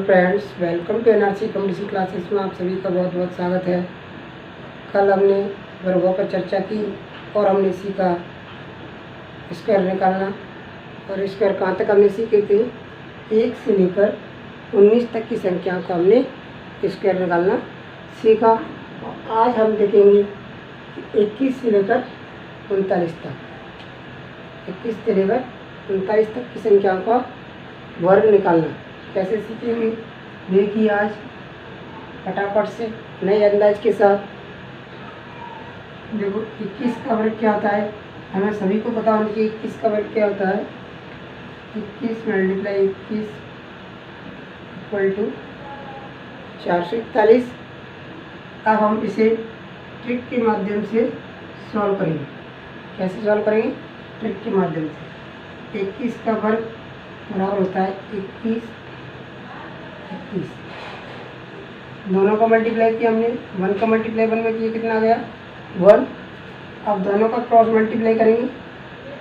Friends, welcome to NRC competition classes में आप सभी का बहुत बहुत स्वागत है। कल हमने वर्गों पर चर्चा की और हमने सीखा स्क्वायर निकालना। और स्क्वायर कहाँ तक हमने सीखे थे? 1 से लेकर 19 तक की संख्याओं को हमने स्क्वायर निकालना सीखा। और आज हम देखेंगे 21 से लेकर 39 तक। 21 से लेकर 39 तक की संख्याओं का वर्ग निकालना कैसे सीखेंगे, देखिए आज फटाफट से नए अंदाज के साथ। देखो 21 का वर्ग क्या होता है, हमें सभी को पता होना चाहिए 21 का वर्ग क्या होता है। 21 मल्टीप्लाई 21 इक्वल टू 441। अब हम इसे ट्रिक के माध्यम से सॉल्व करेंगे। कैसे सॉल्व करेंगे? ट्रिक के माध्यम से। 21 का वर्ग बराबर होता है 21 दोनों का मल्टीप्लाई किया हमने। 1 का मल्टीप्लाई 1 में किया, कितना आ गया? 1। अब दोनों का क्रॉस मल्टीप्लाई करेंगे।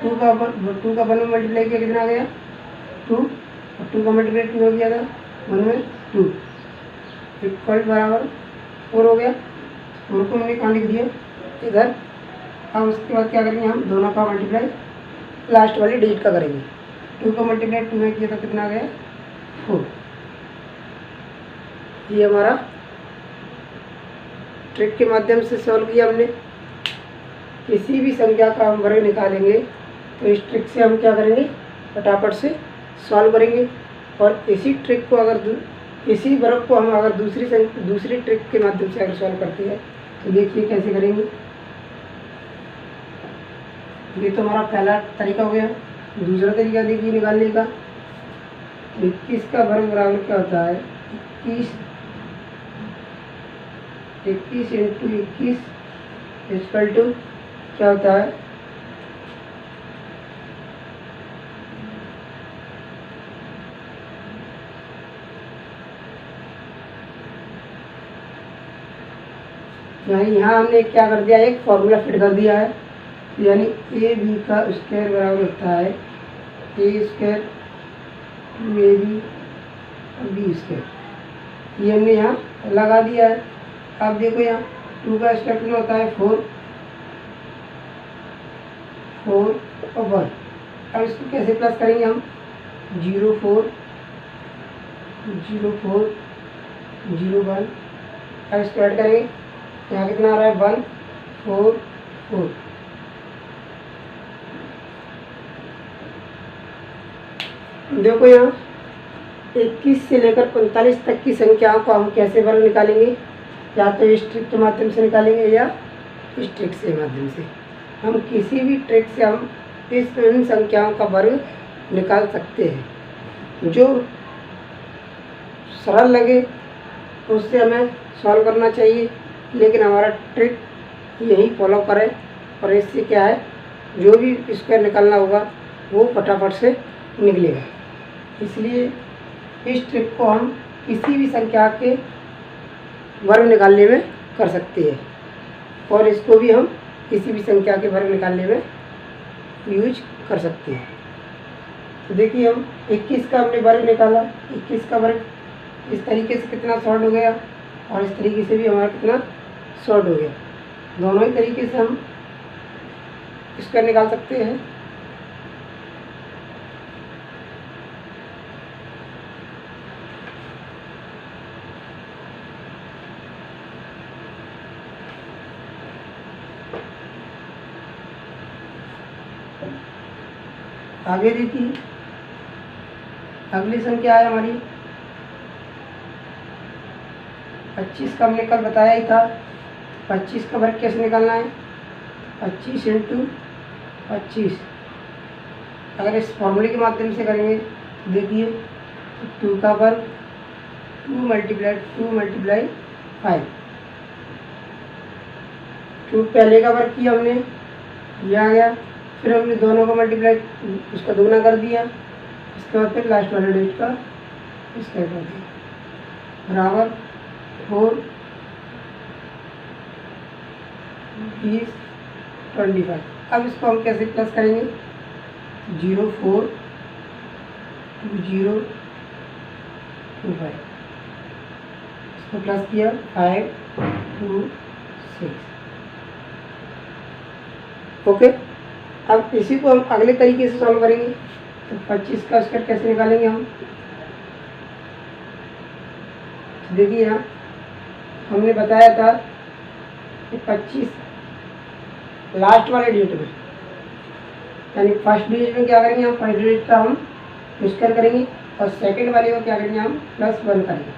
2 का 1 में मल्टीप्लाई किया, कितना आ गया? 2। और 2 का मल्टीप्लाई 2 हो गया था 1 में 2 इक्वल बराबर 4 हो गया। 4 को हमने कहाँ लिख दिया? इधर। अब उसके बाद क्या करेंगे? हम दोनों का मल्टीप्लाई लास्ट वाली डिजिट का करेंगे। 2 का मल्टीप्लाई 2 में किया तो कितना आ गया? 4। ये हमारा ट्रिक के माध्यम से सॉल्व किया हमने। किसी भी संख्या का हम वर्ग निकालेंगे तो इस ट्रिक से हम क्या करेंगे? फटाफट से सॉल्व करेंगे। और इसी ट्रिक को इसी वर्ग को हम अगर दूसरी ट्रिक के माध्यम से अगर सॉल्व करते हैं तो देखिए कैसे करेंगे। ये तो हमारा पहला तरीका हो गया। दूसरा तरीका देखिए निकालने का। 21 का वर्ग बराबर क्या होता है? 21 इंटू 21 इक्वल टू क्या होता है? यानी यहाँ हमने क्या कर दिया? एक फॉर्मूला फिट कर दिया है। यानी ए बी का स्क्वायर बराबर होता है ए स्क्वायर 2ab और बी स्क्वायर। ये हमने यहाँ लगा दिया है। आप देखो यहाँ 2 का स्क्वायर कितना होता है? 4 और 1। अब इसको कैसे प्लस करेंगे हम? 0 4 0 4 0 1। अब इसको ऐड करेंगे, यहाँ कितना आ रहा है? 1 4 4। देखो यहाँ 21 से लेकर 45 तक की संख्याओं को हम कैसे वर्ग निकालेंगे? या तो इस ट्रिक के माध्यम से निकालेंगे या इस ट्रिक के माध्यम से। हम किसी भी ट्रिक से हम इन संख्याओं का वर्ग निकाल सकते हैं। जो सरल लगे उससे हमें सॉल्व करना चाहिए, लेकिन हमारा ट्रिक यही फॉलो करें। और इससे क्या है, जो भी स्क्वायर निकालना होगा वो फटाफट से निकलेगा। इसलिए इस ट्रिक को हम किसी भी संख्या के वर्ग निकालने में कर सकते हैं और इसको भी हम किसी भी संख्या के वर्ग निकालने में यूज कर सकते हैं। तो देखिए हम 21 का हमने वर्ग निकाला। 21 का वर्ग इस तरीके से कितना शॉर्ट हो गया और इस तरीके से भी हमारा कितना शॉर्ट हो गया। दोनों ही तरीके से हम इसका निकाल सकते हैं। आगे देखिए अगली संख्या है हमारी 25 का। हमने कल बताया ही था 25 का वर्ग कैसे निकालना है। 25 इंटू 25 अगर इस फॉर्मूले के माध्यम से करेंगे तो देखिए 2 का वर्ग 2 मल्टीप्लाई 5। 2 पहले का वर्ग किया हमने, ये आ गया। फिर हमने दोनों का मल्टीप्लाई उसका दोगुना कर दिया। इसके बाद फिर लास्ट वाले डिजिट का स्क्वायर कर दिया बराबर 4 20 25। अब इसको हम कैसे प्लस करेंगे? 0 4 2 0 2 5। तो प्लस किया 5 2 6। ओके, अब इसी को हम अगले तरीके से सॉल्व करेंगे। तो 25 का स्क्वायर कैसे निकालेंगे हम? देखिए यहाँ हमने बताया था कि 25 लास्ट वाले डिजिट में, यानी फर्स्ट डिजिट में क्या करेंगे हम, फर्स्ट डिजिट का हम स्क्वायर करेंगे और सेकंड वाले को क्या करेंगे हम, +1 करेंगे।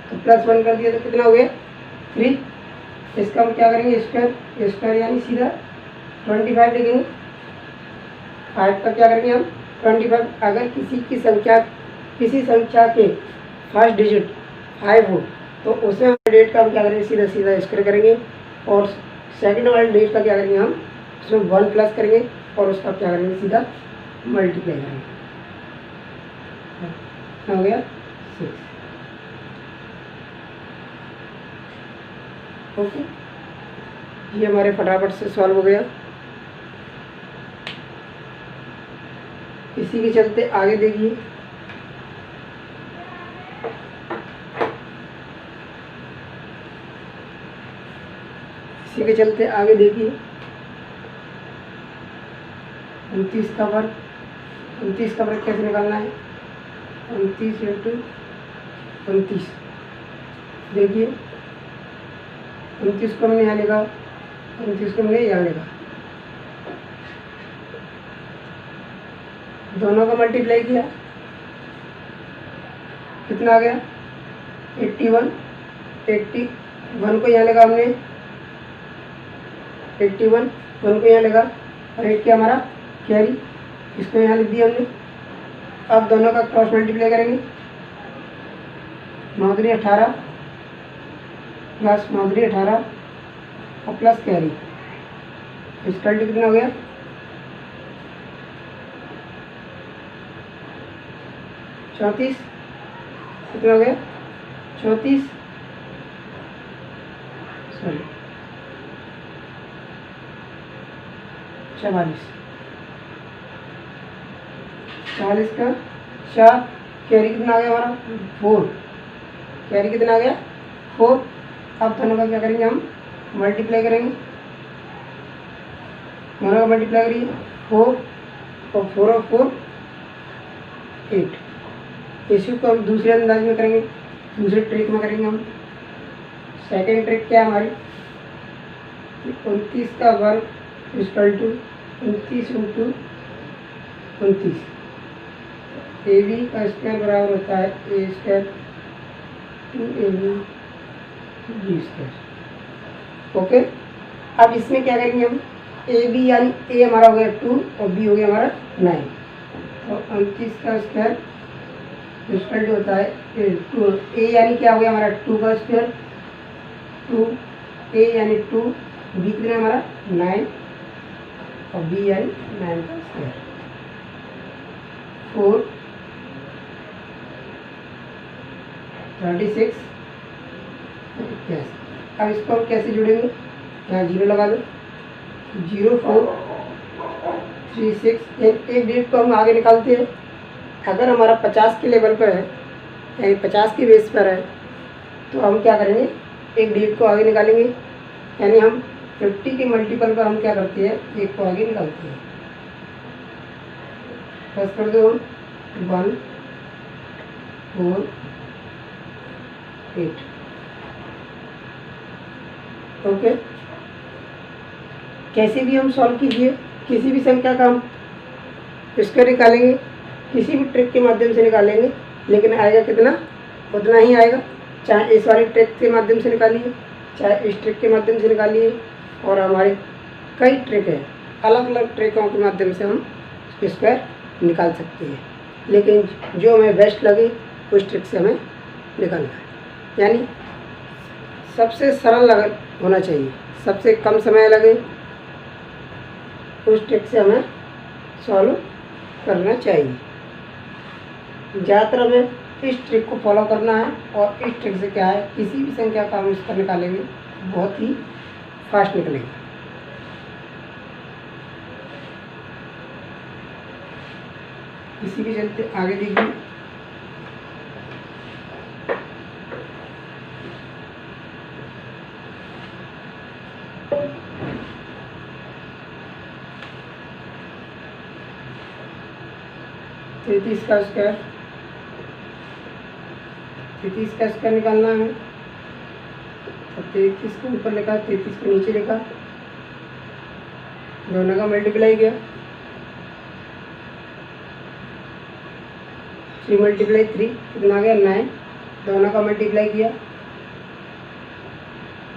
तो +1 कर दिया तो कितना हो गया 3। इसका हम क्या करेंगे स्क्वायर, स्क्वायर यानी सीधा 25 लिखेंगे। 5 का क्या करेंगे हम 25। अगर किसी संख्या के फर्स्ट डिजिट 5 हो तो उसमें डिजिट का हम क्या करेंगे, सीधा सीधा स्क्वायर करेंगे और सेकंड वाले डिजिट का क्या करेंगे हम, उसमें 1 प्लस करेंगे और उसका क्या करेंगे, सीधा मल्टीप्लाई करेंगे। हो गया 6। ओके, ये हमारे फटाफट से सॉल्व हो गया। इसी के चलते आगे देखिए, इसी के चलते आगे देखिए 29 का वर्ग, 29 का वर्ग कैसे निकालना है, 29 × 29। देखिए 29 को हमने यहाँ लिखा, 29 को हमने यहाँ लिखा, दोनों का मल्टीप्लाई किया, कितना आ गया 81। 81 को यहाँ लगा हमने, 81 1 को यहाँ लगा और 8 क्या हमारा कैरी, इसको यहाँ लिख दिया हमने। अब दोनों का क्रॉस मल्टीप्लाई करेंगे, 9 × 18 प्लस 9 × 18 और प्लस कैरी, इसका रिजल्ट कितना हो गया 34। कितना हो गया 34, सॉरी 44। 44 का 4, कैरी कितना आ गया हमारा 4, कैरी कितना आ गया 4। अब दोनों का क्या करेंगे हम, मल्टीप्लाई करेंगे, दोनों का मल्टीप्लाई करिए 4 और 4 और 4 8। इसी को हम दूसरे अंदाज में करेंगे, दूसरे ट्रिक में करेंगे हम। सेकेंड ट्रिक क्या है हमारी, 29 का वर्ग = 29 × 29। AB का स्क्वायर बराबर होता है A² 2AB B²। ओके, अब इसमें क्या करेंगे हम, AB यानी A हमारा हो गया 2 और B हो गया हमारा 9। और 29 का स्क्वायर = होता है 2, A यानी क्या हो गया हमारा 2 का स्क्वायर, 2A यानी 2, B कितना हमारा 9 और B यानी 9 का स्क्वायर 4 36। अब इसको हम कैसे जुड़ेंगे, यहाँ 0 लगा दो, 0 4 3 6। एक डिजिट को हम आगे निकालते हैं। अगर हमारा 50 के लेवल पर है, यानी 50 की बेस पर है, तो हम क्या करेंगे, एक डिजिट को आगे निकालेंगे, यानी हम 50 के मल्टीपल पर हम क्या करते हैं, एक को आगे निकालते हैं। प्लस कर दो 1 4 8। ओके, कैसे भी हम सॉल्व कीजिए, किसी भी संख्या का हम स्क्वायर निकालेंगे, किसी भी ट्रिक के माध्यम से निकालेंगे, लेकिन आएगा कितना, उतना ही आएगा। चाहे इस वाली ट्रिक के माध्यम से निकालिए, चाहे इस ट्रिक के माध्यम से निकालिए, और हमारे कई ट्रिक है, अलग अलग ट्रिकों के माध्यम से हम स्क्वायर निकाल सकते हैं, लेकिन जो हमें बेस्ट लगे उस ट्रिक से हमें निकालना है। यानी सबसे सरल होना चाहिए, सबसे कम समय लगे उस ट्रिक से हमें सॉल्व करना चाहिए। ज़्यादातर हमें इस ट्रिक को फॉलो करना है, और इस ट्रिक से क्या है, किसी भी संख्या का हम स्क्वायर निकालेंगे बहुत ही फास्ट निकलेगा। इसी के चलते आगे देखिए, 33 का स्क्वायर, 33 का स्क्वायर निकालना है। तो 33 को ऊपर लिखा, 33 को नीचे लिखा, दोनों का मल्टीप्लाई किया, 3 × 3 कितना आ गया 9, दोनों का मल्टीप्लाई किया,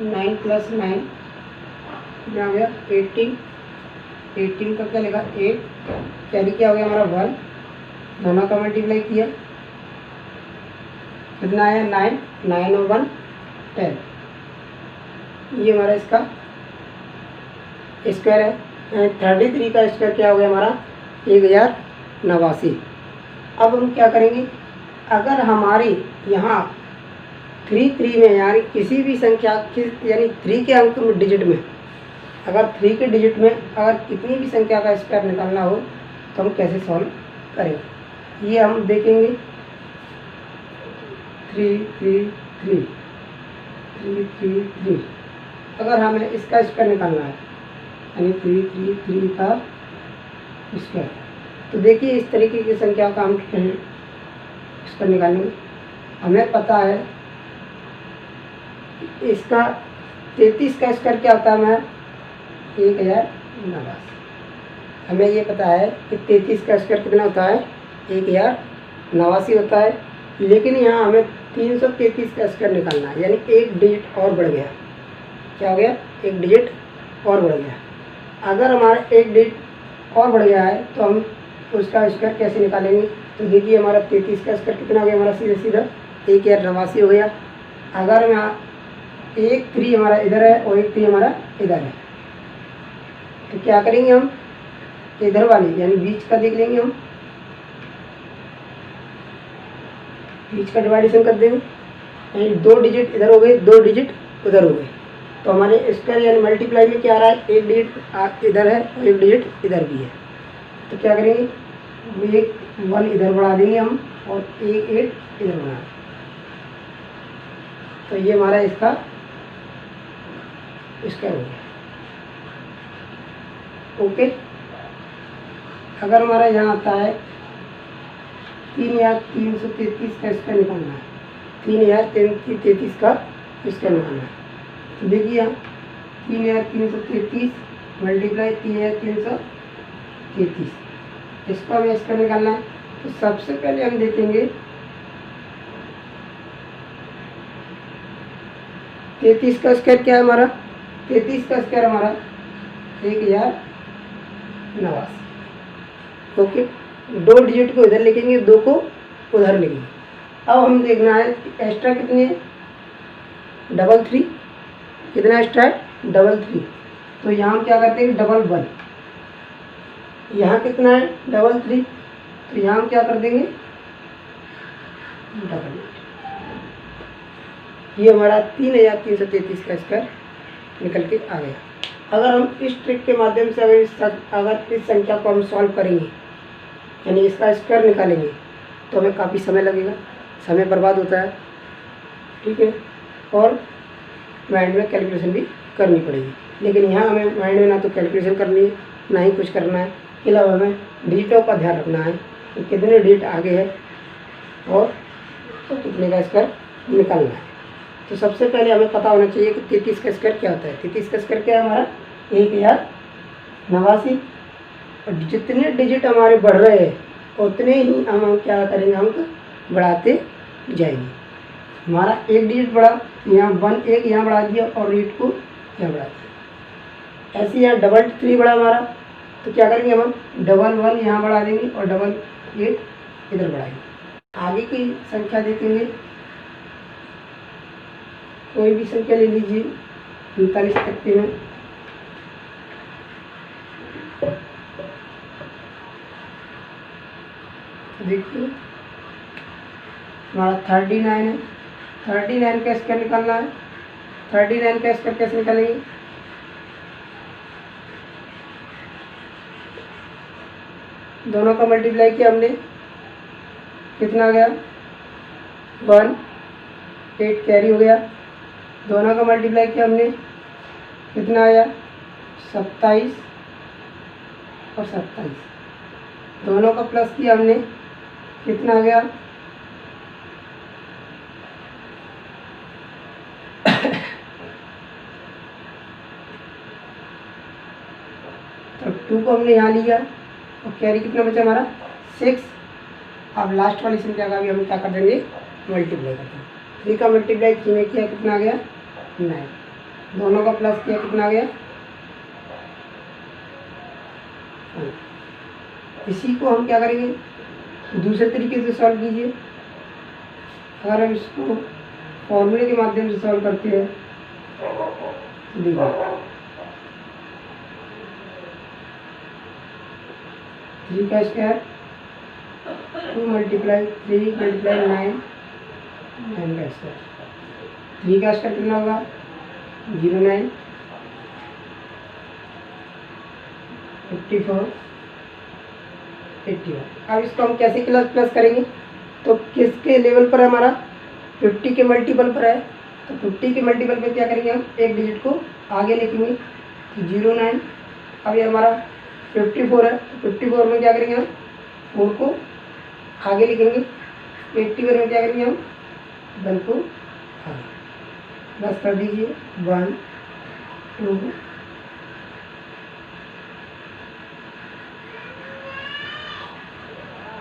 9 + 9 कितना आ गया 18, 18 का क्या लिखा 8, कैरी क्या हो गया हमारा 1, दोनों का मल्टीप्लाई किया, कितना आया 9, 9 और 1 10, ये हमारा इसका स्क्वायर है। 33 का स्क्वायर क्या हो गया हमारा 1089। अब हम क्या करेंगे, अगर हमारी यहाँ 3 में यानी किसी भी संख्या यानी 3 के अंक में डिजिट में, अगर 3 के डिजिट में अगर कितनी भी संख्या का स्क्वायर निकालना हो तो हम कैसे सॉल्व करेंगे, ये हम देखेंगे। 3 3 3 3 3 3, अगर हमें इसका स्क्वायर निकालना है यानी 3 3 3 का स्क्वायर, तो देखिए इस तरीके की संख्या का हम इसका निकालेंगे। हमें पता है इसका 33 का स्क्वायर क्या होता है, हमें 1089। हमें ये पता है कि 33 का स्क्वायर कितना होता है 1089 होता है, लेकिन यहाँ हमें 333 का स्क्वायर निकालना है, यानी एक डिजिट और बढ़ गया। क्या हो गया, एक डिजिट और बढ़ गया। अगर हमारा एक डिजिट और बढ़ गया है तो हम उसका स्क्वायर कैसे निकालेंगे, तो देखिए हमारा 33 का स्क्वायर कितना हो गया, हमारा सीधा सीधा 1089 हो गया। अगर यहाँ एक 3 हमारा इधर है और एक 3 हमारा इधर है, तो क्या करेंगे हम, इधर वाली यानी बीच का देख लेंगे, हम बीच का डिवाइडेशन कर देंगे, यानी 2 डिजिट इधर हो गए 2 डिजिट उधर हो गए, तो हमारे स्क्वायर यानी मल्टीप्लाई में क्या आ रहा है, एक डिजिट इधर है और एक डिजिट इधर भी है। तो क्या करेंगे, एक 1 इधर बढ़ा देंगे हम और एक 8 इधर बढ़ा, तो ये हमारा इसका स्क्वायर हो गया। ओके, अगर हमारा यहाँ आता है 3333 का स्क्वायर निकालना है, 3333 का स्क्वायर निकालना है, तो देखिए यहाँ 3333 मल्टीप्लाई 3333, इसका हमें स्क्वायर निकालना है। तो सबसे पहले हम देखेंगे 33 का स्क्वायर क्या है हमारा, 33 का स्क्वायर हमारा 1089। ओके, 2 डिजिट को इधर लिखेंगे, 2 को उधर लिखेंगे। अब हम देखना है एक्स्ट्रा कितने हैं, 3 कितना एक्स्ट्रा है 3, तो यहाँ हम क्या करते हैं 1, यहाँ कितना है 3, तो यहाँ हम क्या कर देंगे 8। ये हमारा 3333 का स्क्वायर निकल के आ गया। अगर हम इस ट्रिक के माध्यम से अगर इस संख्या को हम सॉल्व करेंगे यानी इसका स्क्वायर निकालेंगे तो हमें काफ़ी समय लगेगा, समय बर्बाद होता है, ठीक है, और माइंड में कैलकुलेशन भी करनी पड़ेगी। लेकिन यहाँ हमें माइंड में ना तो कैलकुलेशन करनी है ना ही कुछ करना है, इसके अलावा हमें डिजिटों का ध्यान रखना है कि कितने डिजिट आगे है और तो कितने का स्क्वायर निकालना है। तो सबसे पहले हमें पता होना चाहिए कि 33 का स्क्वायर क्या होता है। 33 का स्क्वायर क्या है हमारा 1089, और जितने डिजिट हमारे बढ़ रहे हैं उतने ही हम क्या करेंगे, अंक बढ़ाते जाएंगे। हमारा एक डिजिट बढ़ा, यहाँ 1 एक यहाँ बढ़ा दिया और डिजिट को यहाँ बढ़ा दिया। ऐसे यहाँ 3 बढ़ा हमारा, तो क्या करेंगे हम 1 यहाँ बढ़ा देंगे और 8 इधर बढ़ाएंगे। आगे की संख्या देखेंगे, कोई भी संख्या ले लीजिए 39 तक के में, देखिए हमारा 39 है। 39 का स्क्वायर निकालना है। 39 का स्क्वायर कैसे निकालेंगे, दोनों का मल्टीप्लाई किया हमने, कितना आ गया 1, 8 कैरी हो गया। दोनों का मल्टीप्लाई किया हमने, कितना आया 27 और 27। दोनों का प्लस किया हमने, कितना आ गया, तो 2 को हमने यहाँ लिया और कैरी कितना बचा हमारा 6। अब लास्ट वाली संख्या का भी हम क्या कर देंगे, मल्टीप्लाई करते हैं। 3 का मल्टीप्लाई 3 में किया कितना आ गया 9, दोनों का प्लस किया कितना आ गया 1। इसी को हम क्या करेंगे, दूसरे तरीके से सॉल्व कीजिए। अगर हम इसको फॉर्मूले के माध्यम से सॉल्व करते हैं तो देखिए 3 का स्क्वायर 2 मल्टीप्लाई 3 मल्टीप्लाई 9 का स्क्वायर, 3 का स्क्वायर कितना होगा 09 54 81। अब इसको हम कैसे प्लस करेंगे, तो किसके लेवल पर है हमारा 50 के मल्टीपल पर है, तो 50 के मल्टीपल पे क्या करेंगे हम एक डिजिट को आगे लिखेंगे, तो 09। अब ये हमारा 54 है, तो 54 में क्या करेंगे हम 4 को आगे लिखेंगे, 81 में क्या करेंगे हम 1 को आगे, बस कर दीजिए 1 2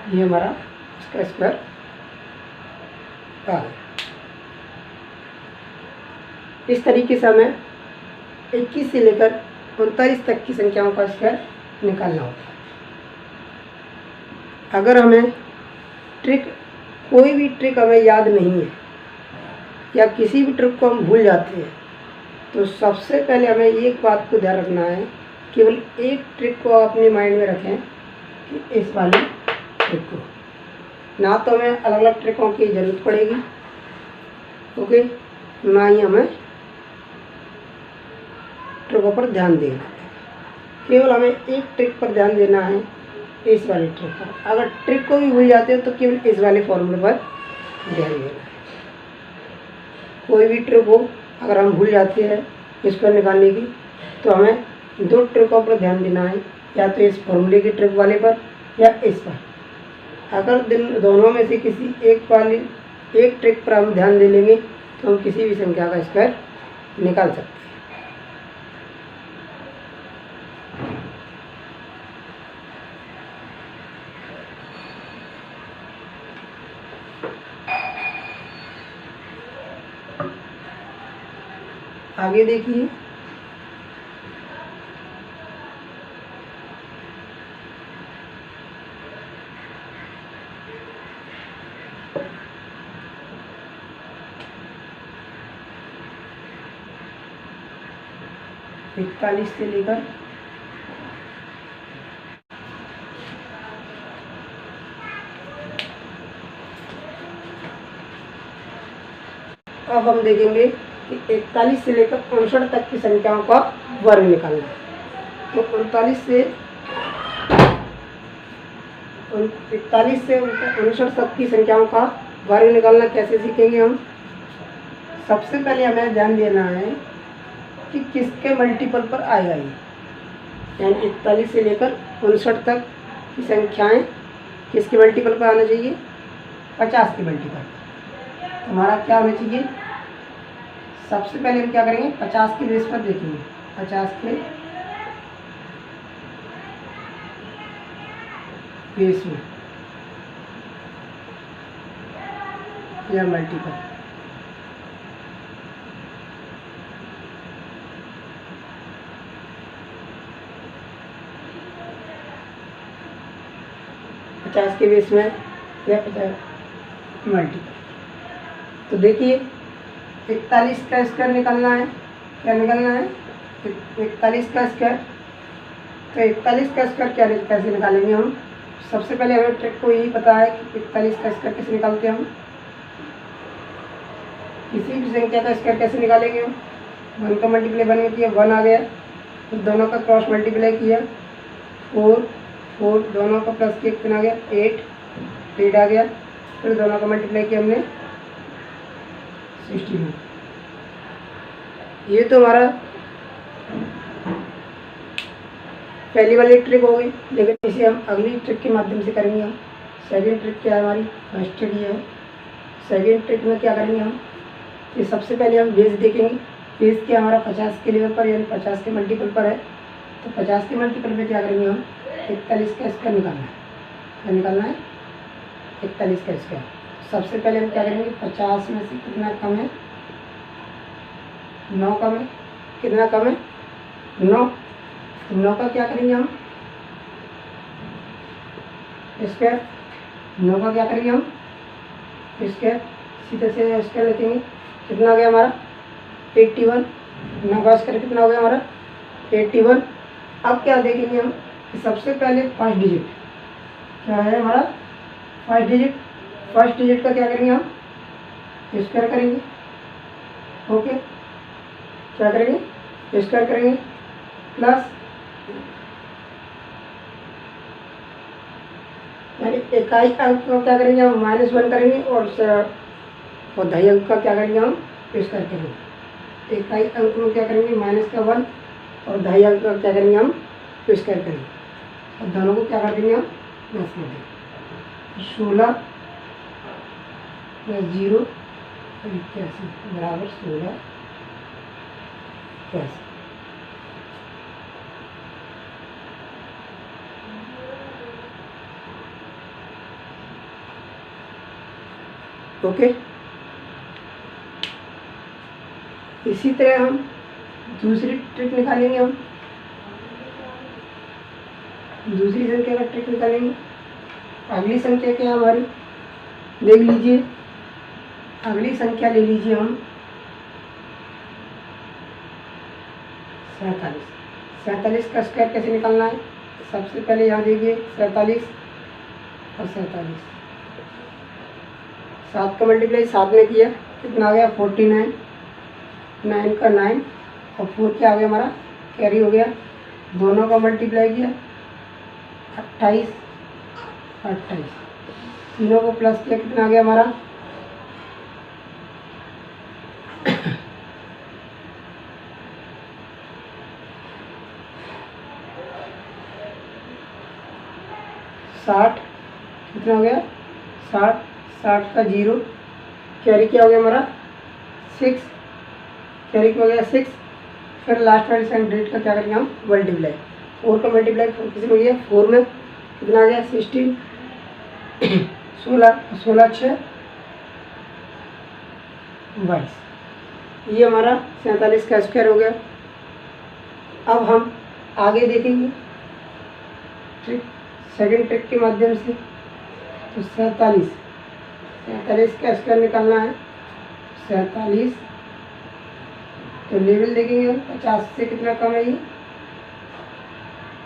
ये हमारा इसका स्क्वायर आ गया। इस तरीके से हमें 21 से लेकर 39 तक की संख्याओं का स्क्वायर निकालना होता है। अगर हमें कोई भी ट्रिक हमें याद नहीं है या किसी भी ट्रिक को हम भूल जाते हैं, तो सबसे पहले हमें एक बात को ध्यान रखना है, केवल एक ट्रिक को अपने माइंड में रखें कि इस वाली ट्रिक को, ना तो हमें अलग अलग ट्रिकों की ज़रूरत पड़ेगी, ओके, ना ही हमें ट्रिकों पर ध्यान देना है, केवल हमें एक ट्रिक पर ध्यान देना है, इस वाले ट्रिक पर। अगर ट्रिक को भी भूल जाते हो तो केवल इस वाले फॉर्मूले पर ध्यान देना है। कोई भी ट्रिक हो अगर हम भूल जाते हैं इसको निकालने की, तो हमें 2 ट्रिकों पर ध्यान देना है, या तो इस फॉर्मूले की ट्रिक वाले पर या इस पर। अगर दोनों में से किसी एक ट्रिक पर हम ध्यान दे लेंगे तो हम किसी भी संख्या का स्क्वायर निकाल सकते हैं। आगे देखिए, इकतालीस से लेकर अब हम देखेंगे कि 41 से लेकर 59 तक की संख्याओं का वर्ग निकालना है। तो 41 से 59 तक की संख्याओं का वर्ग निकालना कैसे सीखेंगे हम। सबसे पहले हमें ध्यान देना है कि किसके मल्टीपल पर आएगा ये, यानी 41 से लेकर 59 तक की संख्याएं किसके मल्टीपल पर आना चाहिए, 50 के मल्टीपल। हमारा क्या होना चाहिए, सबसे पहले हम क्या करेंगे 50 के बेस पर देखेंगे, 50 के बेस में या मल्टीपल। पचास के बेस में या 50 मल्टीपल। तो देखिए 41 का स्क्वायर निकालना है, क्या निकालना है 41 का स्क्वायर। तो 41 का स्क्वायर कैसे निकालेंगे हम। सबसे पहले हमें ट्रिक को यही पता है कि 41 का स्क्वायर कैसे निकालते हैं हम। किसी भी संख्या का स्क्वायर कैसे निकालेंगे हम, 1 का मल्टीप्लाई 1 में किया 1 आ गया, फिर दोनों का क्रॉस मल्टीप्लाई किया 4 दोनों का प्लस किया कितना आ गया 8 आ गया, फिर दोनों का मल्टीप्लाई किया हमने 16। ये तो हमारा पहली वाली ट्रिक हो गई, लेकिन इसे हम अगली ट्रिक के माध्यम से करेंगे हम। सेकंड ट्रिक क्या है हमारी, फर्स्ट ट्रिक ये है। सेकंड ट्रिक में क्या करेंगे हम, कि सबसे पहले हम बेस देखेंगे। बेस क्या हमारा 50 के लेवल पर यानी 50 के मल्टीपल पर है, तो 50 के मल्टीपल पे क्या करेंगे हम, 41 का स्क्वायर निकालना है। क्या निकालना है, 41 का स्क्वायर। सबसे पहले हम क्या करेंगे, 50 में से कितना कम है, 9 कम है। कितना कम है, 9। 9 का क्या करेंगे हम, स्क्वायर। 9 का क्या करेंगे हम, स्क्वायर। सीधे से स्क्वायर लिखेंगे, कितना हो गया हमारा, 81। 9 का स्क्वायर कितना हो गया हमारा, 81। अब क्या देखेंगे हम, कि सबसे पहले फर्स्ट डिजिट क्या है हमारा, फर्स्ट डिजिट। फर्स्ट डिजिट का क्या करेंगे हम, स्क्वायर करेंगे। ओके, क्या करेंगे, स्क्वायर करेंगे, प्लस यानी इकाई अंक को क्या करेंगे हम, -1 करेंगे, और दहाई अंक का क्या करेंगे हम, स्क्वायर करेंगे। इकाई अंक में क्या करेंगे, -1, और दहाई अंक का क्या करेंगे हम, स्क्वायर करेंगे, और दोनों को क्या कर देंगे हम, प्लस कर देंगे। 16 + 0 = 81 बराबर 16 81। ओके, इसी तरह हम दूसरी ट्रिक निकालेंगे। हम दूसरी संख्या का ट्रिक निकालेंगे। अगली संख्या क्या है हमारी, देख लीजिए। अगली संख्या ले लीजिए हम 47। 47 का स्क्वायर कैसे निकालना है, सबसे पहले यहाँ देखिए 47 और 47, 7 का मल्टीप्लाई 7 ने किया, कितना आ गया, 49। 9 का 9 और 4 क्या आ गया हमारा, कैरी हो गया। दोनों का मल्टीप्लाई किया, 28। 28 तीनों को प्लस किया, कितना आ गया हमारा, 60। कितना हो गया, 60। 60 का 0 कैरी क्या हो गया हमारा, 6। कैरी क्या हो गया, 6। फिर लास्ट वाली 100 का क्या करेंगे हम, मल्टीप्लाई। 4 का मल्टीप्लाई किसी में गया, 4 में, कितना आ गया, 16। 16 16 6 22। ये हमारा 47 का स्क्वायर हो गया। अब हम आगे देखेंगे ट्रिक, सेकंड ट्रिक के माध्यम से। तो 47 का स्क्वायर निकालना है। 47 तो लेवल देखेंगे हम, 50 से कितना कम है ये,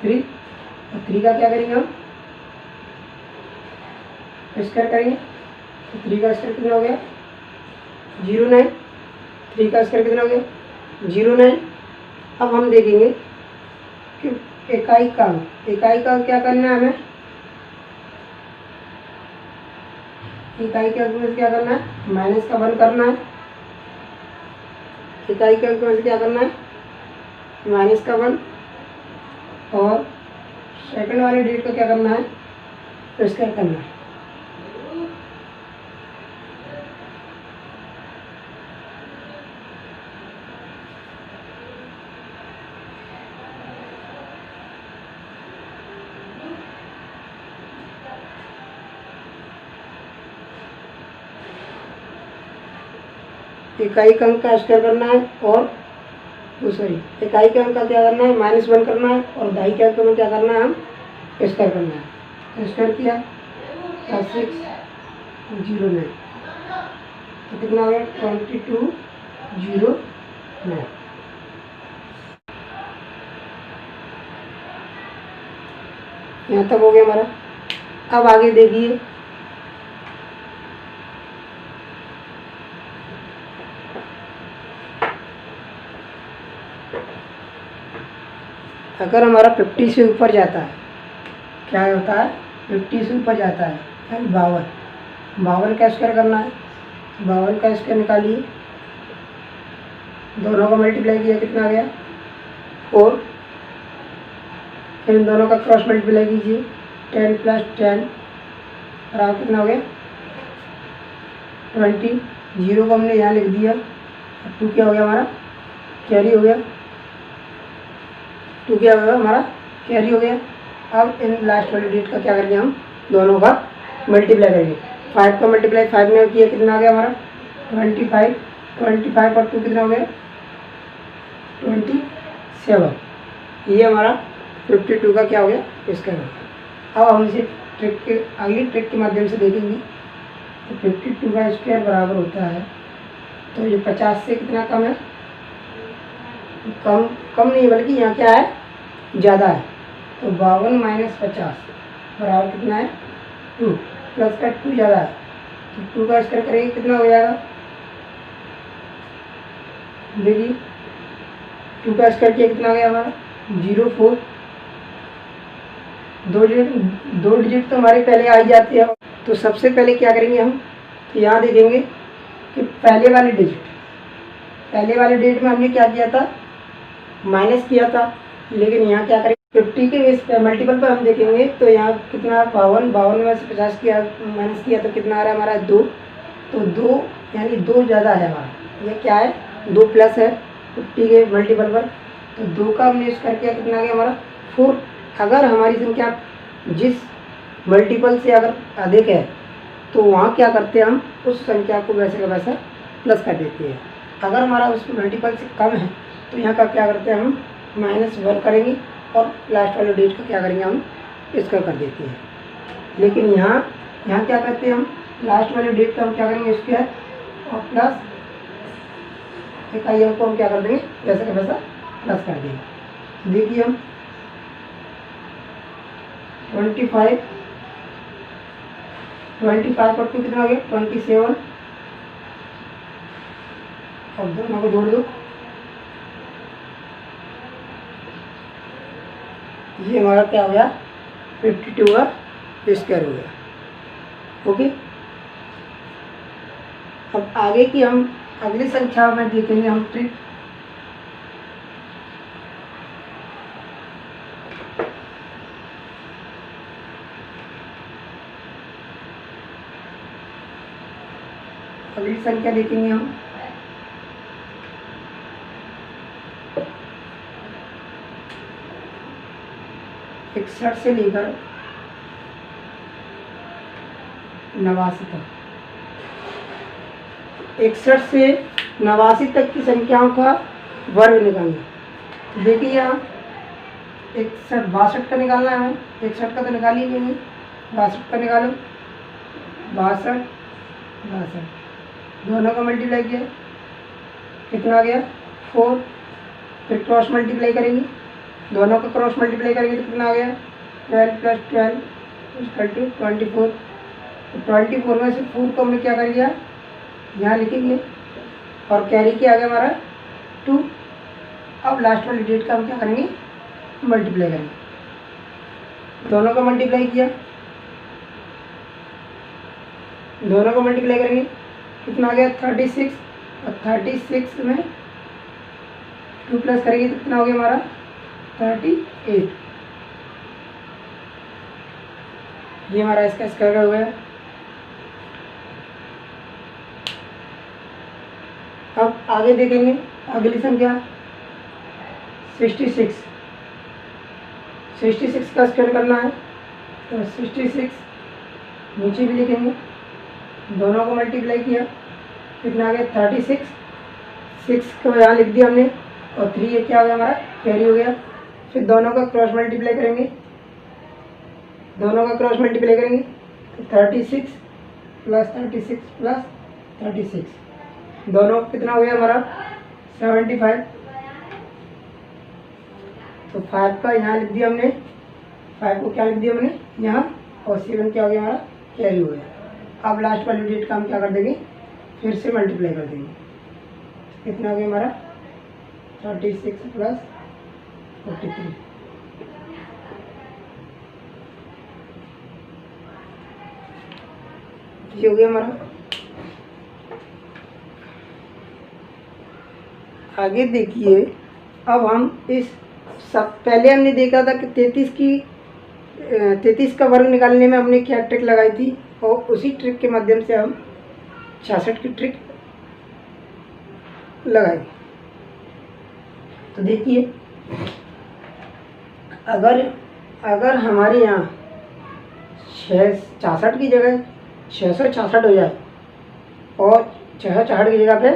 3। और 3 का क्या करेंगे हम, स्क्वायर करेंगे। तो 3 का स्क्वायर कितना हो गया, 09। 3 का स्क्वायर कितना हो गया, 09। अब हम देखेंगे कि इकाई का क्या करना है हमें, इकाई के अंक में से क्या करना है, -1 करना है। इकाई के अंक में से क्या करना है, -1। और सेकंड वाले डिजिट को क्या करना है, स्क्वायर करना है। इकाई के अंक का स्क्वायर करना है, और दूसरी इकाई के अंक का क्या करना है, -1 करना है, और दहाई के अंक में क्या करना है, हम स्क्वायर करना है। तो स्क्वायर किया 609, तो कितना हो गया, 2209। यहाँ तक हो गया हमारा। अब आगे देखिए, अगर हमारा 50 से ऊपर जाता है, क्या होता है, 50 से ऊपर जाता है, यानी 52 का स्क्वायर करना है। 52 का स्क्वायर निकालिए, दोनों का मल्टीप्लाई किया, कितना आ गया, 4। फिर इन दोनों का क्रॉस मल्टीप्लाई कीजिए, 10 + 10 बराबर कितना हो गया 20। जीरो को हमने यहाँ लिख दिया। 2 क्या हो गया हमारा कैरी हो गया। 2 क्या हो गया हमारा कैरी हो गया। अब इन लास्ट वाली डिजिट का क्या करेंगे हम दोनों का मल्टीप्लाई करेंगे। 5 का मल्टीप्लाई 5 में किया कितना आ गया हमारा 25। 25 और 2 कितना हो गया 27। ये हमारा 52 का क्या हो गया स्क्वायर हो गया। अब हम इसे ट्रिक के अगली ट्रिक के माध्यम से देखेंगे। तो 52 का स्क्वायर बराबर होता है, तो ये 50 से कितना कम है, कम नहीं बल्कि यहाँ क्या है ज़्यादा है। तो 52 - 50 बराबर कितना है 2, प्लस का 2 ज़्यादा है तो 2 का स्क्वायर करेंगे कितना हो जाएगा। देखिए 2 का स्क्वायर किया कितना आ गया हमारा 04। दो डिजिट तो हमारी पहले आ ही जाती है। तो सबसे पहले क्या करेंगे हम, तो यहाँ देखेंगे कि पहले वाले डिजिट में हमने क्या किया था माइनस किया था, लेकिन यहाँ क्या करेंगे 50 के बेस पे मल्टीपल पर हम देखेंगे। तो यहाँ कितना 52 में से 50 किया माइनस किया तो कितना आ रहा है हमारा 2। तो 2 यानी 2 ज़्यादा है हमारा, ये क्या है 2 प्लस है 50 के मल्टीपल पर। तो 2 का हमने स्क्वायर किया कितना आ गया हमारा 4। अगर हमारी संख्या जिस मल्टीपल से अगर अधिक है तो वहाँ क्या करते हैं हम उस संख्या को वैसे का वैसा प्लस कर देते हैं। अगर हमारा उस मल्टीपल से कम है तो यहाँ का क्या करते हैं हम -1 करेंगे और लास्ट वाले डिजिट का क्या करेंगे हम इसका कर देते हैं। लेकिन यहाँ क्या करते हैं हम लास्ट वाले डिजिट का हम क्या करेंगे स्क्वायर और प्लस इकाइयों को हम क्या कर देंगे वैसे का वैसा प्लस कर देंगे। देखिए हम 25 और 2 कितना हो गया 27 और दोनों को जोड़ दो। ये हमारा क्या हो गया 52 का स्क्वायर हो गया। ओके, अब आगे की हम अगली संख्या में देखेंगे हम ट्रिक। अगली संख्या देखेंगे हम 61 से लेकर 89 तक। 61 से 89 तक की संख्याओं का वर्ग निकालना। देखिए यहाँ 61 62 का निकालना है हमें। 61 का तो निकाल ही नहीं, 62 का निकालो। 62 दोनों का मल्टीप्लाई किया कितना आ गया 4। फिर क्रॉस मल्टीप्लाई करेंगे, दोनों का क्रॉस मल्टीप्लाई करेंगे तो कितना आ गया 12 + 12 = 24। तो 24 में से 4 को हमने क्या कर लिया यहाँ लिखेंगे और कैरी किया आ गया हमारा 2। अब लास्ट वाली डिजिट का हम क्या करेंगे मल्टीप्लाई करेंगे, दोनों का मल्टीप्लाई किया, दोनों को मल्टीप्लाई करेंगे कितना आ गया 36। और 36 में 2 प्लस करेंगे तो कितना हो गया हमारा 38। ये हमारा इसका स्क्वायर हो गया। अब आगे देखेंगे अगली संख्या 66 का स्क्वायर करना है। तो 66 नीचे भी लिखेंगे, दोनों को मल्टीप्लाई किया कितना आ गया 36। 6 को यहाँ लिख दिया हमने और 3 ये क्या हो गया हमारा कैरी हो गया। फिर दोनों का क्रॉस मल्टीप्लाई करेंगे, दोनों का क्रॉस मल्टीप्लाई करेंगे तो 36 + 36 + 36 दोनों कितना हो गया हमारा 75। तो 5 का यहाँ लिख दिया हमने, 5 को क्या लिख दिया हमने यहाँ और 7 क्या हो गया हमारा कैरी हो गया। अब लास्ट वाली डिजिट का हम क्या कर देंगे फिर से मल्टीप्लाई कर देंगे। कितना हो गया हमारा 36 + 43। ये हो गया हमारा। आगे देखिए अब हम इस सब पहले हमने देखा था कि 33 का वर्ग निकालने में हमने क्या ट्रिक लगाई थी और उसी ट्रिक के माध्यम से हम 66 की ट्रिक लगाएंगे। तो देखिए, अगर हमारे यहाँ 66 की जगह 666 हो जाए और 666 की जगह पे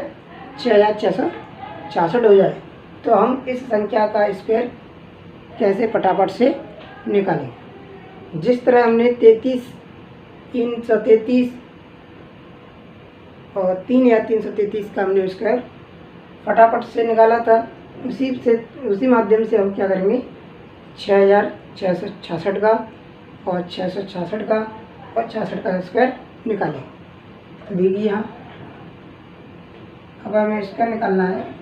6666 हो जाए, तो हम इस संख्या का स्क्वायर कैसे फटाफट से निकालें। जिस तरह हमने 333 और 3 या 333 का हमने स्क्वायर फटाफट से निकाला था, उसी माध्यम से हम क्या करेंगे, 6666 का और 666 का और 66 का स्क्वायर निकालें। तो देखिए यहाँ अब हमें स्क्वायर निकालना है।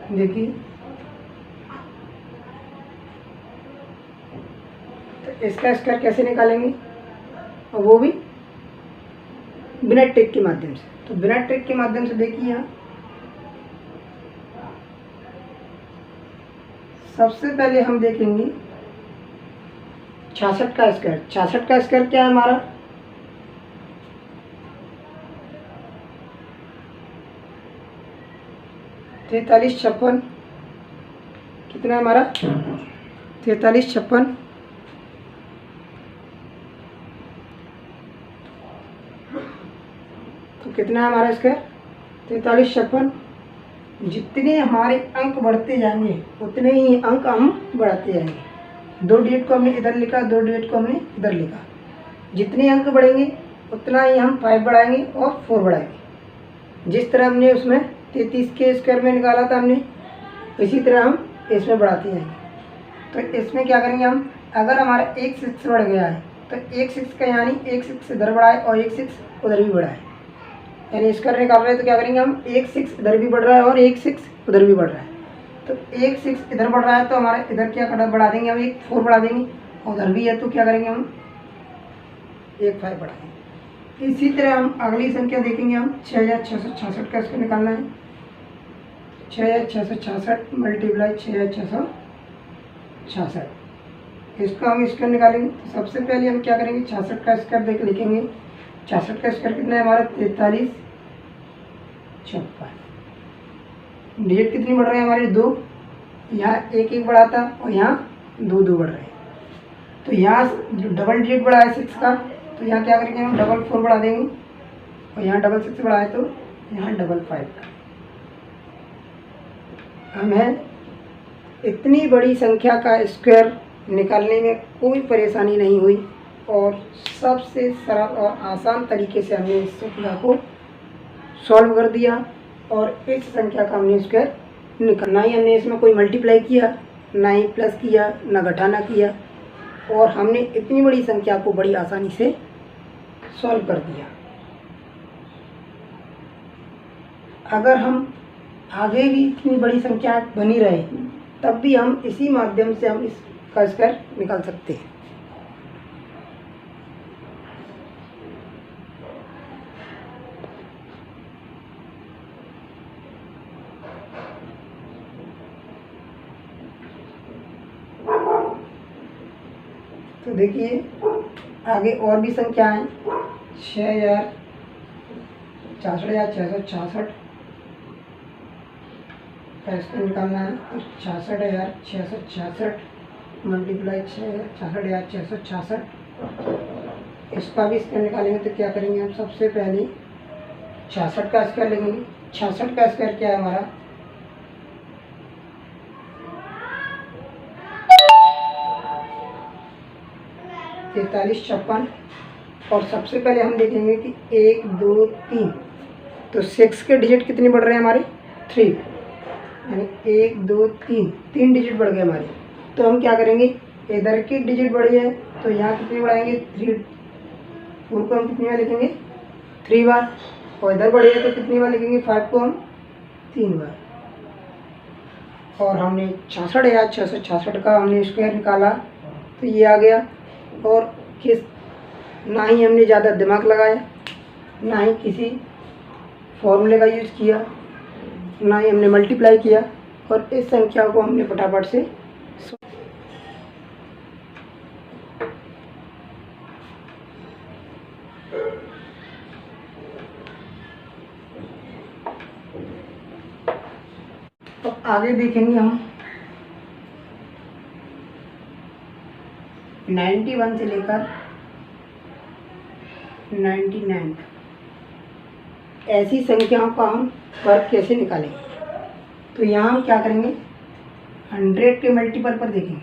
देखिए, तो इसका स्क्वायर कैसे निकालेंगे, और वो भी बिना ट्रिक के माध्यम से। तो बिना ट्रिक के माध्यम से देखिए, यहाँ सबसे पहले हम देखेंगे 66 का स्क्वायर। 66 का स्क्वायर क्या है हमारा, 4356। कितना है हमारा, 4356। तो कितना है हमारा स्क्वायर, 4356। जितने हमारे अंक बढ़ते जाएंगे उतने ही अंक हम बढ़ाते जाएंगे। 2 डिजिट को हमने इधर लिखा, 2 डिजिट को हमने इधर लिखा। जितने अंक बढ़ेंगे उतना ही हम 5 बढ़ाएंगे और 4 बढ़ाएंगे। जिस तरह हमने उसमें 33 के स्क्वायर में निकाला था हमने, इसी तरह हम इसमें बढ़ाते जाएंगे। तो इसमें क्या करेंगे हम, अगर हमारा एक 6 बढ़ गया है तो एक 6 का यानी एक 6 इधर बढ़ाए और एक 6 उधर भी बढ़ाए, यानी स्क्वायर निकाल रहे हैं। तो क्या करेंगे हम, एक 6 इधर भी बढ़ रहा है और एक 6 उधर भी बढ़ रहा है। तो एक 6 इधर बढ़ रहा है तो हमारे इधर क्या बढ़ा देंगे हम, एक 4 बढ़ा देंगे, और उधर भी है तो क्या करेंगे हम, एक 5 बढ़ाएंगे। इसी तरह हम अगली संख्या देखेंगे, हम 6666 का इसको निकालना है। 6666 मल्टीप्लाई 6666, इसका हम स्क्वायर निकालेंगे। तो सबसे पहले हम क्या करेंगे, 66 का स्क्वायर लिखेंगे। 66 का स्क्वायर कितना है हमारा, 4356। डिजिट कितनी बढ़ रहे हैं हमारे, 2। यहाँ एक एक बढ़ा था और यहाँ 2 2 बढ़ रहे हैं। तो यहाँ डबल डिजिट बढ़ा है 6 का, तो यहाँ क्या करेंगे हम, डबल 4 बढ़ा देंगे, और यहाँ डबल 6 बढ़ा है तो यहाँ डबल 5 का। हमें इतनी बड़ी संख्या का स्क्वायर निकालने में कोई परेशानी नहीं हुई और सबसे सरल और आसान तरीके से हमने इस संख्या को सॉल्व कर दिया। और इस संख्या का हमने स्क्वायर निकालना ही, हमने इसमें कोई मल्टीप्लाई किया ना ही प्लस किया, ना घटाना किया, और हमने इतनी बड़ी संख्या को बड़ी आसानी से सॉल्व कर दिया। अगर हम आगे भी इतनी बड़ी संख्या बनी रहे तब भी हम इसी माध्यम से हम इसका स्क्वायर निकाल सकते हैं। तो देखिए, आगे और भी संख्या हैं, 6666 इसको निकालना है। तो 66,666 मल्टीप्लाई 66,666, इसका भी स्क्वायर निकालेंगे। तो क्या करेंगे हम, सबसे पहले 66 का स्क्वायर लेंगे। 66 का स्क्वायर क्या है हमारा, 4356। और सबसे पहले हम देखेंगे कि 1 2 3, तो 6 के डिजिट कितने बढ़ रहे हैं हमारे, 3, यानी 1 2 3 3 डिजिट बढ़ गए हमारे। तो हम क्या करेंगे, इधर की डिजिट बढ़ी है तो यहाँ कितनी बढ़ाएंगे, 3, 4 को हम कितनी बार लिखेंगे, 3 बार, और इधर बढ़ी है तो कितनी बार लिखेंगे, 5 को हम 3 बार। और हमने 66,666 का हमने स्क्वायर निकाला, तो ये आ गया। और किस ना ही हमने ज़्यादा दिमाग लगाया, ना ही किसी फॉर्मूले का यूज़ किया, ना ही हमने मल्टीप्लाई किया, और इस संख्या को हमने फटाफट से तो आगे देखेंगे हम 91 से लेकर 99 ऐसी संख्याओं का हम वर्ग कैसे निकालेंगे। तो यहाँ हम क्या करेंगे, 100 के मल्टीपल पर देखेंगे।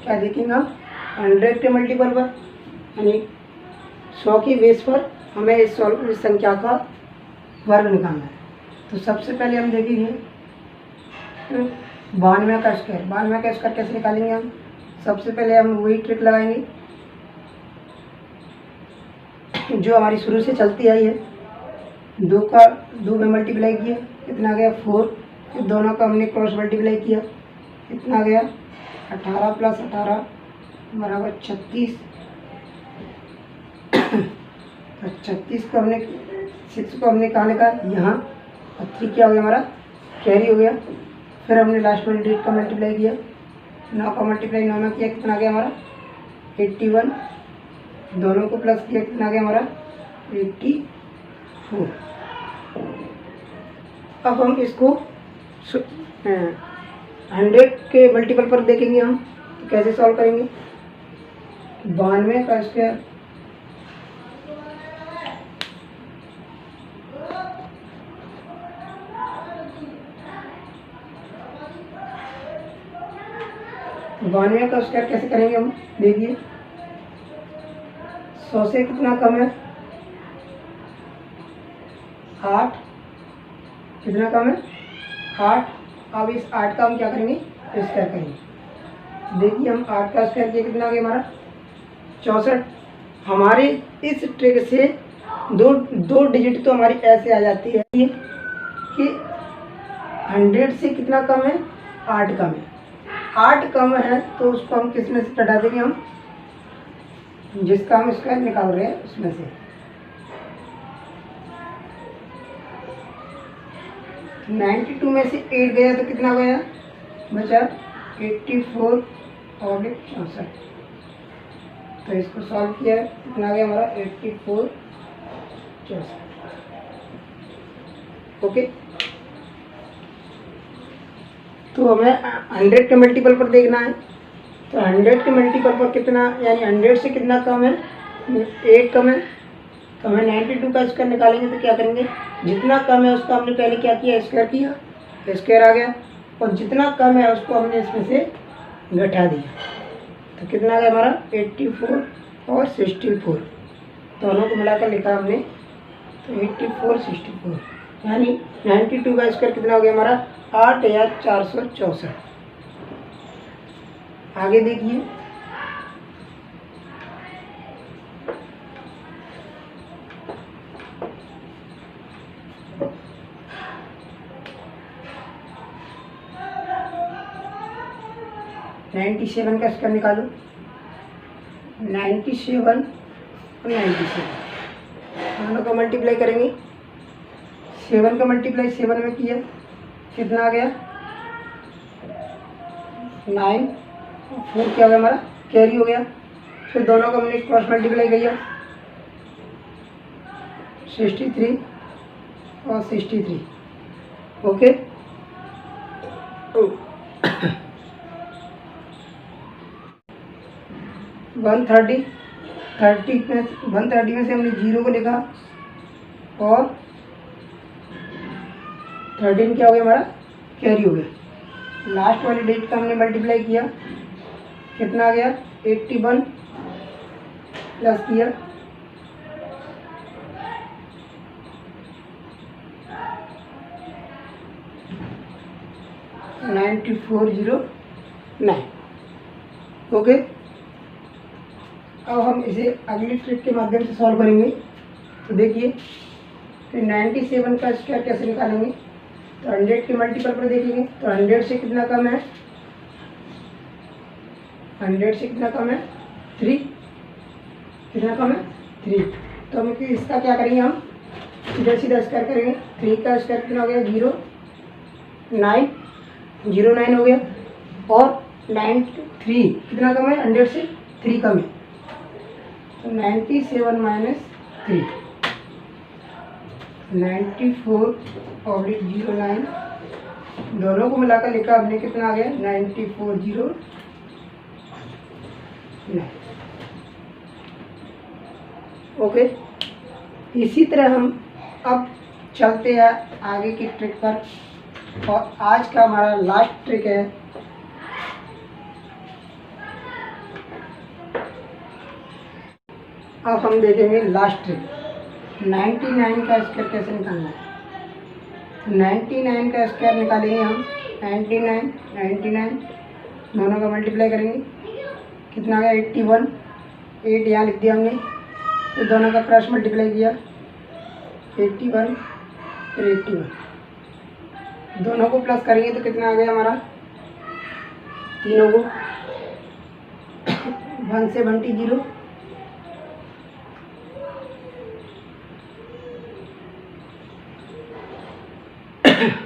क्या देखेंगे हम, 100 के मल्टीपल पर, यानी 100 की बेस पर हमें इस संख्या का वर्ग निकालना है। तो सबसे पहले हम देखेंगे 92 का स्क्वायर। 92 का स्क्वायर कैसे निकालेंगे हम, सबसे पहले हम वही ट्रिक लगाएंगे जो हमारी शुरू से चलती आई है। 2 में मल्टीप्लाई किया, कितना गया 4, फिर दोनों का हमने क्रॉस मल्टीप्लाई किया, कितना गया 18 + 18 बराबर 36। 36 को हमने 6 को हमने कहाँ लिखा, यहाँ, और 3 क्या हो गया हमारा, कैरी हो गया। फिर हमने लास्ट में 8 का मल्टीप्लाई किया, 9 का मल्टीप्लाई 9 में किया, कितना गया हमारा 81, दोनों को प्लस किया, कितना गया हमारा 84। अब हम इसको 100 के मल्टीपल पर देखेंगे हम, तो कैसे सॉल्व करेंगे। 92 का स्क्वायर 92 का स्क्वायर कैसे करेंगे हम, देखिए 100 से कितना कम है 8, कितना कम है 8। अब इस 8 का हम क्या करेंगे, स्क्वायर करेंगे। देखिए हम 8 का स्क्वायर किया, कितना आ गया हमारा 64। हमारे इस ट्रिक से दो डिजिट तो हमारी ऐसे आ जाती है कि 100 से कितना कम है, 8 कम है। 8 कम है तो उसको हम किस में से घटा देंगे, हम जिसका हम स्क्वायर निकाल रहे हैं उसमें से। 92 में से 8 गया तो कितना गया, बचा 84 और 64। तो इसको सॉल्व किया, कितना गया हमारा 84 64। ओके, तो हमें 100 के मल्टीपल पर देखना है। तो 100 के मल्टीपल पर कितना, यानी 100 से कितना कम है, 8 कम है। तो हमें 92 का स्क्वायर निकालेंगे तो क्या करेंगे, जितना कम है उसका हमने पहले क्या किया, स्क्वायर किया, स्क्वायर आ गया, और जितना कम है उसको हमने इसमें से घटा दिया। तो कितना आ गया हमारा 84 और 64, दोनों को मिलाकर लिखा हमने, तो 84 64, यानी 92 का स्क्वायर कितना हो गया हमारा 8464। आगे देखिए, नाइन्टी 97 का स्क्वायर निकालो। 97 और 97 दोनों का मल्टीप्लाई करेंगे। 7 का मल्टीप्लाई 7 में किया, कितना आ गया 9, 4 क्या हो गया हमारा, कैरी हो गया। फिर दोनों का हमने क्रॉस मल्टीप्लाई किया, 63 और 63। ओके, 130 में से हमने 0 को लिखा, और 13 क्या हो गया हमारा, कैरी हो गया। लास्ट वाली डेट का हमने मल्टीप्लाई किया, कितना आ गया 81, प्लस किया 9409। ओके, अब हम इसे अगली ट्रिक के माध्यम से सॉल्व करेंगे। तो देखिए, तो 97 का स्क्वायर कैसे निकालेंगे, तो 100 के मल्टीपल पर देखेंगे। तो 100 से कितना कम है 100 से कितना कम है 3, कितना कम है 3। तो हम इसका क्या करेंगे, हम सीधा सीधा स्क्वायर करेंगे। 3 का स्क्वायर कितना हो गया 0 9 हो गया। और 93 कितना कम है 100 से 3 कम है, तो 97 माइनस 3 94/09 दोनों को मिलाकर लिखा हमने, कितना आ गया 9409। ओके, इसी तरह हम अब चलते हैं आगे की ट्रिक पर। और आज का हमारा लास्ट ट्रिक है, अब हम देखेंगे लास्ट ट्रिक 99 का स्क्वायर कैसे निकालना है। 99 का स्क्वायर निकालेंगे हम, 99 दोनों का मल्टीप्लाई करेंगे, कितना आ गया 81। 8 यहाँ लिख दिया हमने, तो दोनों का क्रॉस मल्टीप्लाई किया 81 फिर 81, दोनों को प्लस करेंगे तो कितना आ गया हमारा, तीनों को 170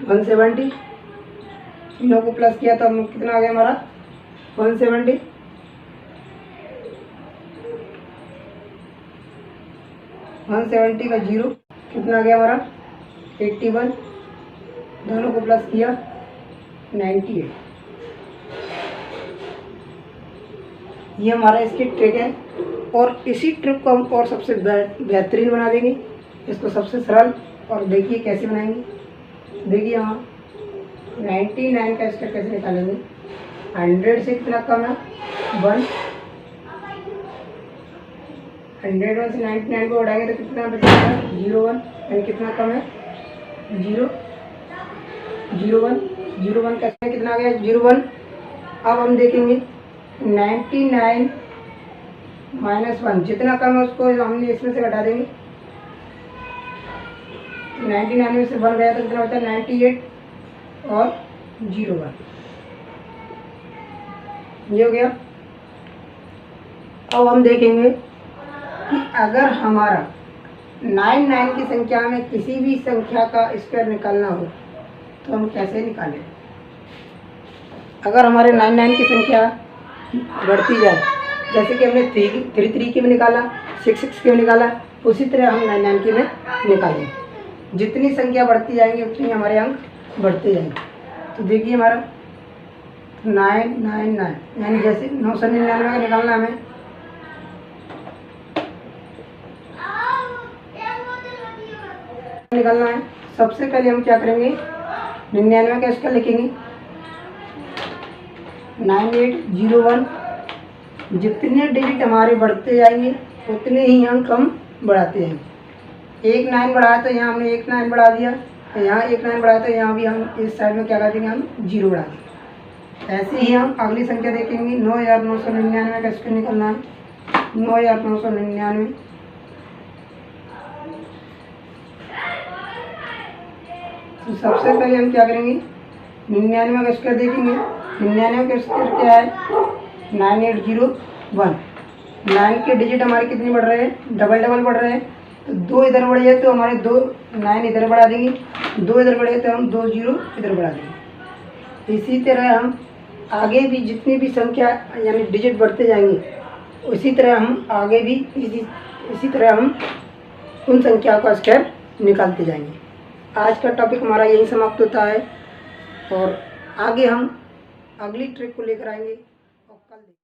170, तीनों को प्लस किया तो हम कितना आ गया हमारा 170। 170 का 0 कितना आ गया हमारा 81, दोनों को प्लस किया 98। ये हमारा इसकी ट्रिक है। और इसी ट्रिक को हम और सबसे बेहतरीन बना देंगे, इसको सबसे सरल। और देखिए कैसे बनाएंगे, देखिए यहाँ 99 का स्क्वायर कैसे निकालेंगे। 100 से कितना कम है 1, 101 से 99 को उड़ाएंगे तो कितना बचेगा 01, यानी कितना कम है 0 01 का स्क्वायर कितना आ गया 01। अब हम देखेंगे 99 माइनस 1 जितना कम है उसको हमने इसमें से घटा देंगे। 99 में से 1 गया तो कितना बचा 98 और 01, ये हो गया। अब हम देखेंगे कि अगर हमारा 99 की संख्या में किसी भी संख्या का स्क्वायर निकालना हो तो हम कैसे निकालें। अगर हमारे 99 की संख्या बढ़ती जाए, जैसे कि हमने 3 की में निकाला, 6 की में निकाला, उसी तरह हम 99 की में निकालें। जितनी संख्या बढ़ती जाएंगी उतनी हमारे अंक बढ़ते जाएंगे। तो देखिए हमारा 999 यानी जैसे 999 का निकालना हमें, निकालना है। सबसे पहले हम क्या करेंगे 99 का स्क्वायर लिखेंगे 9801। जितने डिजिट हमारे बढ़ते जाएंगे उतने ही अंक हम बढ़ाते जाएंगे। 1 9 बढ़ाया तो यहाँ हमने 1 9 बढ़ा दिया, तो यहाँ 1 9 बढ़ाया तो यहाँ भी हम इस साइड में क्या कर देंगे, हम 0 बढ़ा देंगे। ऐसे ही हम अगली संख्या देखेंगे 9999 का स्क्वायर निकलना है। 9999 तो सबसे पहले हम क्या करेंगे 99 का स्क्वायर देखेंगे। 99 का स्क्वायर क्या है 9801। 9 के डिजिट हमारे कितने बढ़ रहे हैं, डबल बढ़ रहे हैं। तो 2 इधर बढ़ जाए तो हमारे 2 9 इधर बढ़ा देंगे, 2 इधर बढ़े तो हम 2 0 इधर बढ़ा देंगे। इसी तरह हम आगे भी जितनी भी संख्या यानी डिजिट बढ़ते जाएंगे उसी तरह हम आगे भी इसी तरह हम उन संख्याओं का स्क्वायर निकालते जाएंगे। आज का टॉपिक हमारा यही समाप्त होता है और आगे हम अगली ट्रिक को लेकर आएंगे।